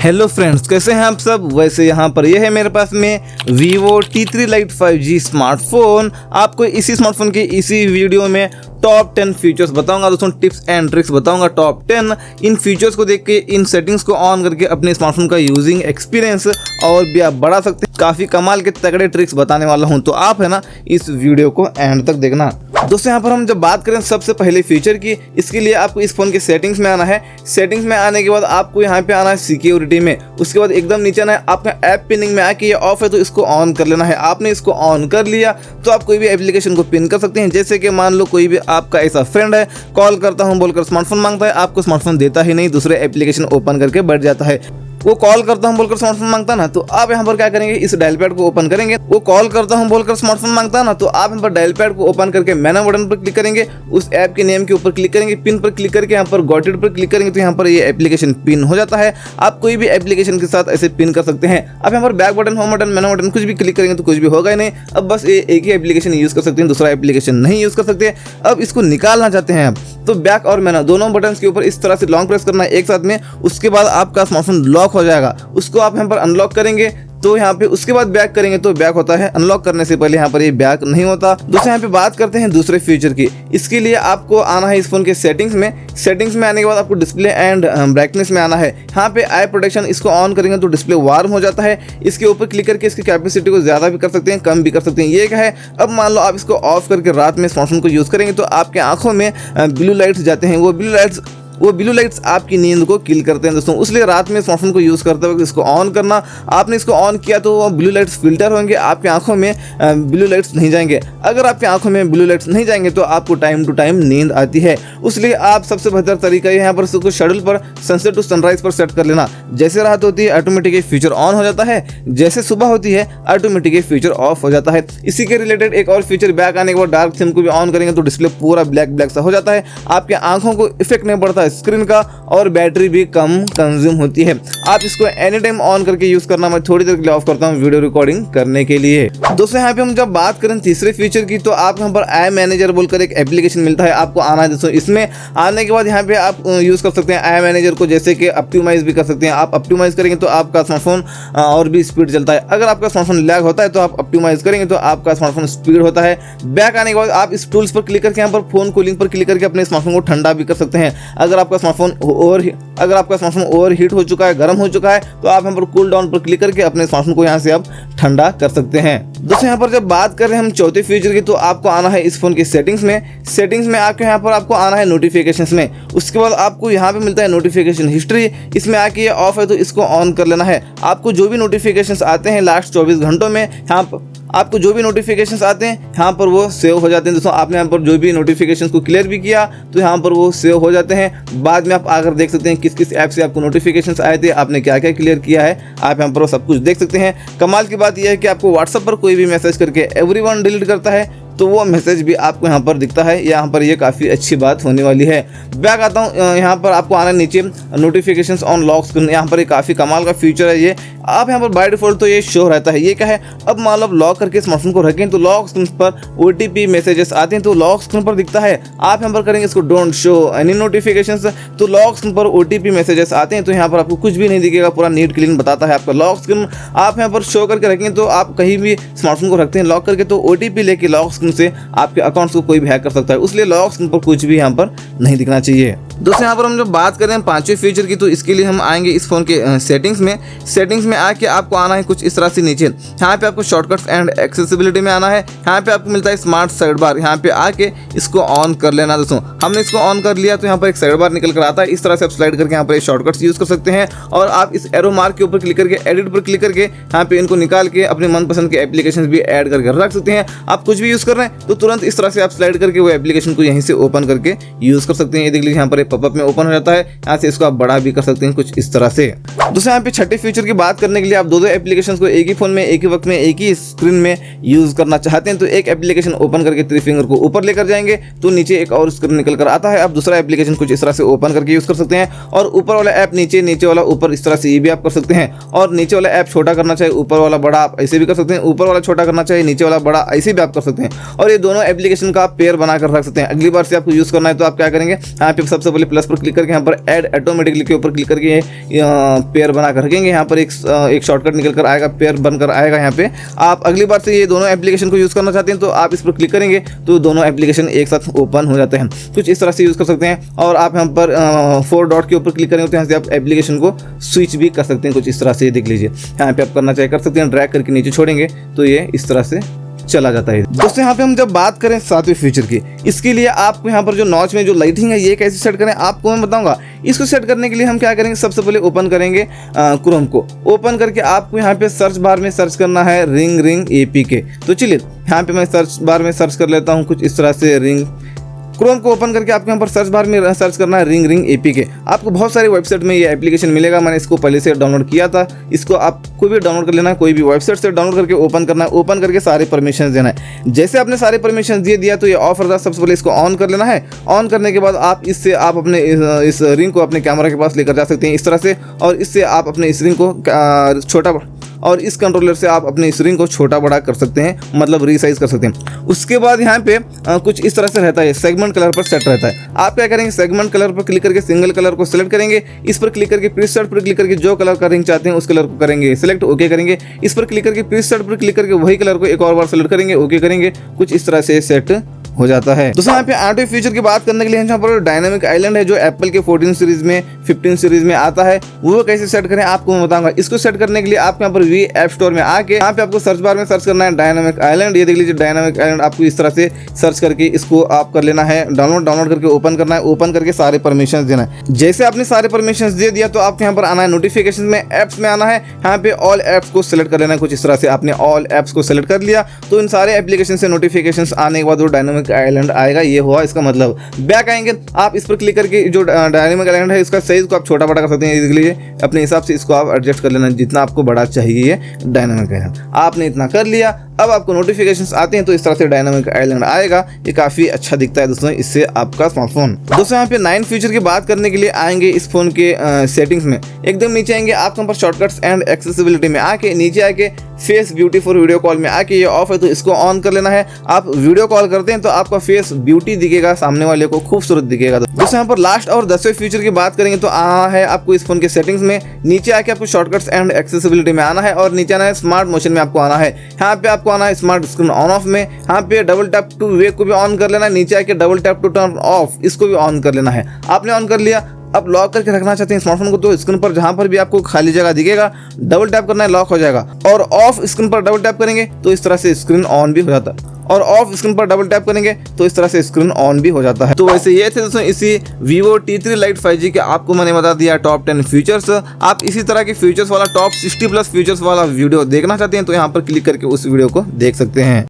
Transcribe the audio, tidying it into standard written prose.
Hello friends, कैसे हैं आप सब। वैसे यहाँ पर यह है मेरे पास में Vivo T3 Lite 5G smartphone. आपको इसी स्मार्टफोन के इसी वीडियो में टॉप 10 फीचर्स बताऊंगा दोस्तों, टिप्स एंड ट्रिक्स बताऊंगा टॉप 10। इन फीचर्स को देख के, इन सेटिंग्स को ऑन करके अपने स्मार्टफोन का यूजिंग एक्सपीरियंस और भी आप बढ़ा सकते हैं। काफ़ी कमाल के तगड़े ट्रिक्स बताने वाला हूं, तो आप है ना इस वीडियो को एंड तक देखना। दोस्तों यहाँ पर हम जब बात करें सबसे पहले फीचर की, इसके लिए आपको इस फोन के सेटिंग्स में आना है। सेटिंग्स में आने के बाद आपको यहाँ पे आना है सिक्योरिटी में। उसके बाद एकदम नीचे आना है, आपका ऐप पिनिंग में आके ये ऑफ है तो इसको ऑन कर लेना है। आपने इसको ऑन कर लिया तो आप कोई भी एप्लीकेशन को पिन कर सकते हैं। जैसे कि मान लो कोई भी आपका ऐसा फ्रेंड है, कॉल करता हूँ बोलकर स्मार्टफोन मांगता है, आपको स्मार्टफोन देता ही नहीं, दूसरे एप्लीकेशन ओपन करके बैठ जाता है। वो कॉल करता हूँ बोलकर स्मार्टफोन मांगता ना, तो आप यहाँ पर क्या करेंगे, इस डायल पैड को ओपन करेंगे। वो कॉल करता हूँ बोलकर स्मार्टफोन मांगता ना, तो आप यहाँ पर डायल पैड को ओपन करके मैनू बटन पर क्लिक करेंगे, उस ऐप के नेम के ऊपर क्लिक करेंगे, पिन पर क्लिक करके यहाँ पर गॉट इट पर क्लिक करेंगे, तो यहाँ पर ये एप्लीकेशन पिन हो जाता है। आप कोई भी एप्लीकेशन के साथ ऐसे पिन कर सकते हैं। आप यहाँ पर बैक बटन, होम बटन, मैनू बटन कुछ भी क्लिक करेंगे तो कुछ भी होगा ही नहीं। अब बस ये एक ही एप्लीकेशन यूज कर सकते हैं, दूसरा एप्लीकेशन नहीं यूज कर सकते। अब इसको निकालना चाहते हैं आप, तो बैक और मैनू दोनों बटन के ऊपर इस तरह से लॉन्ग प्रेस करना है एक साथ में। उसके बाद आपका स्मार्टफोन लॉक हो जाएगा। उसको आप यहाँ पर अनलॉक करेंगे तो यहाँ पे, उसके बाद बैक करेंगे तो बैक होता है। अनलॉक करने से पहले यहाँ पर ये बैक नहीं होता। दोस्तों यहाँ पे बात करते हैं दूसरे फीचर की। इसके लिए आपको आना है इस फोन के सेटिंग्स में। सेटिंग्स में आने के बाद आपको डिस्प्ले एंड ब्राइटनेस में आना है। यहाँ पे आई प्रोटेक्शन, इसको ऑन करेंगे तो डिस्प्ले वार्म हो जाता है। इसके ऊपर क्लिक करके इसकी कैपेसिटी को ज्यादा भी कर सकते हैं, कम भी कर सकते हैं। ये क्या है, अब मान लो आप इसको ऑफ करके रात में स्मार्टफोन को यूज करेंगे तो आपके आंखों में ब्लू लाइट्स जाते हैं। वो ब्लू लाइट्स आपकी नींद को किल करते हैं दोस्तों। इसलिए रात में स्मार्टफोन को यूज़ करते वक्त इसको ऑन करना। आपने इसको ऑन किया तो वो ब्लू लाइट्स फिल्टर होंगे, आपकी आंखों में ब्लू लाइट्स नहीं जाएंगे। अगर आपकी आंखों में ब्लू लाइट्स नहीं जाएंगे तो आपको टाइम टू टाइम नींद आती है। इसलिए आप सबसे बेहतर तरीका यहाँ पर इसको शेड्यूल पर सनसेट टू सनराइज पर सेट कर लेना। जैसे रात होती है ऑटोमेटिक ये फीचर ऑन हो जाता है, जैसे सुबह होती है ऑटोमेटिक ये फीचर ऑफ हो जाता है। इसी के रिलेटेड एक और फीचर, बैक आने के बाद डार्क थीम को भी ऑन करेंगे तो डिस्प्ले पूरा ब्लैक सा हो जाता है। आपके आंखों को इफेक्ट नहीं पड़ता है स्क्रीन का, और बैटरी भी कम कंज्यूम होती है। आप इसको एनी टाइम ऑन करके यूज करना। मैं थोड़ी देर के लिए ऑफ करता हूँ वीडियो रिकॉर्डिंग करने के लिए। दोस्तों यहाँ पे हम जब बात करें तीसरे फीचर की, तो आप यहाँ पर आई मैनेजर बोलकर एक एप्लीकेशन मिलता है, आपको आना है दोस्तों। इसमें आने के बाद यहाँ पे आप यूज कर सकते हैं आई मैनेजर को, जैसे कि ऑप्टिमाइज भी कर सकते हैं। आप ऑप्टिमाइज करेंगे तो आपका स्मार्टफोन और भी स्पीड चलता है। अगर आपका स्मार्टफोन लैग होता है तो आप ऑप्टिमाइज करेंगे तो आपका स्मार्टफोन स्पीड होता है। बैक आने के बाद आप इस टूल्स पर क्लिक करके यहाँ पर फोन कूलिंग पर क्लिक करके अपने स्मार्टफोन को ठंडा भी कर सकते हैं। अगर आपका स्मार्टफोन ओवर हीट हो चुका है, गर्म हो चुका है, तो आप यहाँ पर कूल डाउन पर क्लिक करके अपने स्मार्टफोन को यहाँ से आप ठंडा कर सकते हैं। दोस्तों यहाँ पर जब बात कर रहे हैं हम चौथे फीचर की, तो आपको आना है इस फोन की सेटिंग्स में। सेटिंग्स में आके यहाँ पर आपको आना है नोटिफिकेशंस में। उसके बाद आपको यहाँ पे मिलता है नोटिफिकेशन हिस्ट्री। इसमें आके ये ऑफ है तो इसको ऑन कर लेना है। आपको जो भी नोटिफिकेशंस आते हैं लास्ट 24 घंटों में, यहाँ पर आपको जो भी नोटिफिकेशंस आते हैं यहाँ पर वो सेव हो जाते हैं दोस्तों। आपने यहाँ पर जो भी नोटिफिकेशंस को क्लियर भी किया तो यहाँ पर वो सेव हो जाते हैं। बाद में आप आकर देख सकते हैं किस किस ऐप से आपको नोटिफिकेशंस आए थे, आपने क्या क्या क्लियर किया है, आप यहाँ पर वो सब कुछ देख सकते हैं। कमाल की बात यह है कि आपको व्हाट्सएप पर कोई भी मैसेज करके एवरीवन डिलीट करता है तो वो मैसेज भी आपको यहाँ पर दिखता है। यहाँ पर ये काफ़ी अच्छी बात होने वाली है। बैक आता हूँ, यहाँ पर आपको आना नीचे नोटिफिकेशंस ऑन लॉक स्क्रीन। यहाँ पर ये काफ़ी कमाल का फीचर है। ये आप यहाँ पर बाय डिफॉल्ट तो ये शो रहता है। ये क्या है, अब मान लो लॉक करके स्मार्टफोन को रखें तो लॉक स्क्रीन पर OTP मैसेजेस आते हैं तो लॉक स्क्रीन पर दिखता है। आप यहाँ पर करेंगे इसको डोंट शो एनी नोटिफिकेशंस, तो लॉक स्क्रीन पर OTP मैसेजेस आते हैं तो यहाँ पर आपको कुछ भी नहीं दिखेगा, पूरा नीट क्लीन बताता है आपका लॉक स्क्रीन। आप यहाँ पर शो करके रखेंगे तो आप कहीं भी स्मार्टफोन को रखते हैं लॉक करके तो OTP लेके लॉक स्क्रीन से आपके अकाउंट्स को कोई भी हैक कर सकता है। इसलिए लॉक स्क्रीन पर कुछ भी यहाँ पर नहीं दिखना चाहिए। दोस्तों यहाँ पर हम जब बात करें हैं पांचवें फीचर की, तो इसके लिए हम आएंगे इस फोन के सेटिंग्स में। सेटिंग्स में आके आपको आना है कुछ इस तरह से नीचे। यहाँ पे आपको शॉर्टकट्स एंड एक्सेसिबिलिटी में आना है। यहाँ पे आपको मिलता है स्मार्ट साइड बार। यहाँ पे आके इसको ऑन कर लेना दोस्तों। हमने इसको ऑन कर लिया तो यहाँ पर एक साइड बार निकल कर आता है। इस तरह से आप स्लाइड करके यहाँ पर शॉर्टकट्स यूज कर सकते हैं। और आप इस एरो मार्क के ऊपर क्लिक करके एडिट पर क्लिक करके यहाँ पे इनको निकाल के अपने मनपसंद के एप्लीकेशन भी ऐड करके रख सकते हैं। आप कुछ भी यूज कर रहे हैं तो तुरंत इस तरह से आप स्लाइड करके वो एप्लीकेशन को यहीं से ओपन करके यूज कर सकते हैं। ये देख लीजिए यहाँ पर पॉपअप में ओपन हो जाता है। यहाँ से इसको आप बड़ा भी कर सकते हैं कुछ इस तरह से। दोस्तों यहाँ पे छठे फीचर की बात करने के लिए, आप दो एप्लीकेशंस को एक ही फोन में एक ही वक्त में एक ही स्क्रीन में यूज करना चाहते हैं तो एक एप्लीकेशन ओपन करके 3 फिंगर को ऊपर लेकर जाएंगे तो नीचे एक और स्क्रीन निकल कर आता है। आप दूसरा एप्लीकेशन कुछ इस तरह से ओपन करके यूज कर सकते हैं। और ऊपर वाला ऐप नीचे, नीचे वाला ऊपर, इस तरह से ये भी आप कर सकते हैं। और नीचे वाला ऐप छोटा करना चाहिए, ऊपर वाला बड़ा, आप ऐसे भी कर सकते हैं। ऊपर वाला छोटा करना चाहिए, नीचे वाला बड़ा, ऐसे भी आप कर सकते हैं। और ये दोनों एप्लीकेशन का आप पेयर बनाकर रख सकते हैं। अगली बार से आपको यूज करना है तो आप क्या करेंगे, यहाँ पे सबसे सिंपली प्लस पर क्लिक करके यहाँ पर ऐड ऑटोमेटिकली के ऊपर क्लिक करके पेयर बना कर रखेंगे। यहाँ पर एक शॉर्टकट निकल कर आएगा, पेयर बनकर आएगा। यहाँ पे आप अगली बार से ये दोनों एप्लीकेशन को यूज़ करना चाहते हैं तो आप इस पर क्लिक करेंगे तो दोनों एप्लीकेशन एक साथ ओपन हो जाते हैं। कुछ इस तरह से यूज़ कर सकते हैं। और आप यहाँ पर 4 डॉट के ऊपर क्लिक करेंगे तो यहाँ से आप एप्लीकेशन को स्विच भी कर सकते हैं। कुछ इस तरह से देख लीजिए, यहाँ पे आप करना चाहे कर सकते हैं, ड्रैग करके नीचे छोड़ेंगे तो ये इस तरह से चला जाता है। दोस्तों यहाँ पे हम जब बात करें 7वें फीचर की, इसके लिए आपको यहाँ पर जो नॉच में जो लाइटिंग है ये कैसे सेट करें आपको मैं बताऊंगा। इसको सेट करने के लिए हम क्या करेंगे, सबसे पहले ओपन करेंगे क्रोम को। ओपन करके आपको यहाँ पे सर्च बार में सर्च करना है रिंग रिंग APK। तो चलिए यहाँ पे मैं सर्च बार में सर्च कर लेता हूँ कुछ इस तरह से रिंग। क्रोम को ओपन करके आपको यहाँ पर सर्च बार में सर्च करना है रिंग रिंग APK। आपको बहुत सारी वेबसाइट में ये एप्लीकेशन मिलेगा, मैंने इसको पहले से डाउनलोड किया था। इसको आप कोई भी डाउनलोड कर लेना है, कोई भी वेबसाइट से डाउनलोड करके ओपन करना है। ओपन करके सारे परमिशन देना है। जैसे आपने सारे परमिशन दे दिया तो ये ऑफ रहता है। सबसे पहले इसको ऑन कर लेना है। ऑन करने के बाद आप इससे आप अपने इस रिंग को अपने कैमरा के पास लेकर जा सकते हैं इस तरह से, और इससे आप अपने इस रिंग को छोटा और इस कंट्रोलर से आप अपने इस रिंग को छोटा बड़ा कर सकते हैं, मतलब रीसाइज कर सकते हैं। उसके बाद यहाँ पे कुछ इस तरह से रहता है, सेगमेंट कलर पर सेट रहता है। आप क्या करेंगे, सेगमेंट कलर पर क्लिक करके सिंगल कलर को सिलेक्ट करेंगे। इस पर क्लिक करके प्रीसेट पर क्लिक करके जो कलर का रिंग चाहते हैं उस कलर को करेंगे सिलेक्ट, ओके करेंगे। इस पर क्लिक करके प्रीसेट पर क्लिक करके वही कलर को एक और बार सिलेक्ट करेंगे, ओके करेंगे। कुछ इस तरह से सेट हो जाता है। दोस्तों यहाँ पे आठवें फीचर की बात करने के लिए यहाँ पर डायनामिक आइलैंड है जो एप्पल के 14 सीरीज में 15 सीरीज में आता है। वो कैसे सेट करें आपको मैं बताऊंगा। इसको सेट करने के लिए आप यहाँ पर वी ऐप स्टोर में आके यहाँ पे आपको सर्च बार में सर्च करना है डायनामिक आइलैंड। ये देख लीजिए डायनामिक आइलैंड, आपको इस तरह से सर्च करके इसको आप कर लेना है डाउनलोड करके ओपन करना है। ओपन करके सारे परमिशन देना है। जैसे आपने सारे परमिशन दे दिया तो आपको यहाँ पर आना है नोटिफिकेशन में, एप्स में आना है। यहाँ पे ऑल एप्स को सिलेक्ट कर लेना है। कुछ इस तरह से आपने ऑल एप्स को सिलेक्ट कर लिया तो इन सारे एप्लीकेशन से नोटिफिकेशन आने के बाद वो डायनामिक आइलैंड आएगा। ये हुआ इसका मतलब। बैक आएंगे, आप इस पर क्लिक करके जो डायनामिक आइलैंड है इसका साइज को आप छोटा बड़ा कर सकते हैं। देख लीजिए अपने हिसाब से इसको आप एडजस्ट कर लेना, जितना आपको बड़ा चाहिए ये डायनामिक आइलैंड। आपने इतना कर लिया, अब आपको नोटिफिकेशंस आते हैं तो इस तरह से डायनामिक आइलैंड आएगा। ये काफ़ी अच्छा दिखता है दोस्तों इससे आपका स्मार्टफोन। दोस्तों यहाँ पे 9 फीचर की बात करने के लिए आएंगे इस फोन के सेटिंग्स में। एकदम नीचे आएंगे, आप यहाँ पर शॉर्टकट्स एंड एक्सेसिबिलिटी में आके नीचे आके face beauty for video call में आके ये ऑफ है तो इसको ऑन कर लेना है। आप वीडियो कॉल करते हैं तो आपका फेस ब्यूटी दिखेगा, सामने वाले को खूबसूरत दिखेगा। दोस्तों यहाँ पर लास्ट और 10वें फीचर की बात करेंगे तो आना है आपको इस फोन के सेटिंग्स में। नीचे आके आपको शॉर्टकट्स एंड एक्सेसिबिलिटी में आना है और नीचे आना है स्मार्ट मोशन में आपको आना है। यहाँ पे आपको आना है स्मार्ट स्क्रीन ऑन ऑफ में। यहाँ पे डबल टैप टू वेक को भी ऑन कर लेना है। नीचे आके double tap to turn off इसको भी ऑन कर लेना है। आपने ऑन कर लिया, अब लॉक करके रखना चाहते हैं स्मार्टफोन को तो स्क्रीन पर जहां पर भी आपको खाली जगह दिखेगा डबल टैप करना है, लॉक हो जाएगा। और ऑफ स्क्रीन पर डबल टैप करेंगे तो इस तरह से स्क्रीन ऑन भी हो जाता है, और ऑफ स्क्रीन पर डबल टैप करेंगे तो इस तरह से स्क्रीन ऑन भी हो जाता है। तो वैसे ये थे दोस्तों इसी Vivo T3 Lite 5G के आपको मैंने बता दिया टॉप 10 फीचर्स। आप इसी तरह के फीचर्स वाला टॉप 60+ फीचर्स वाला वीडियो देखना चाहते हैं तो यहाँ पर क्लिक करके उस वीडियो को देख सकते हैं।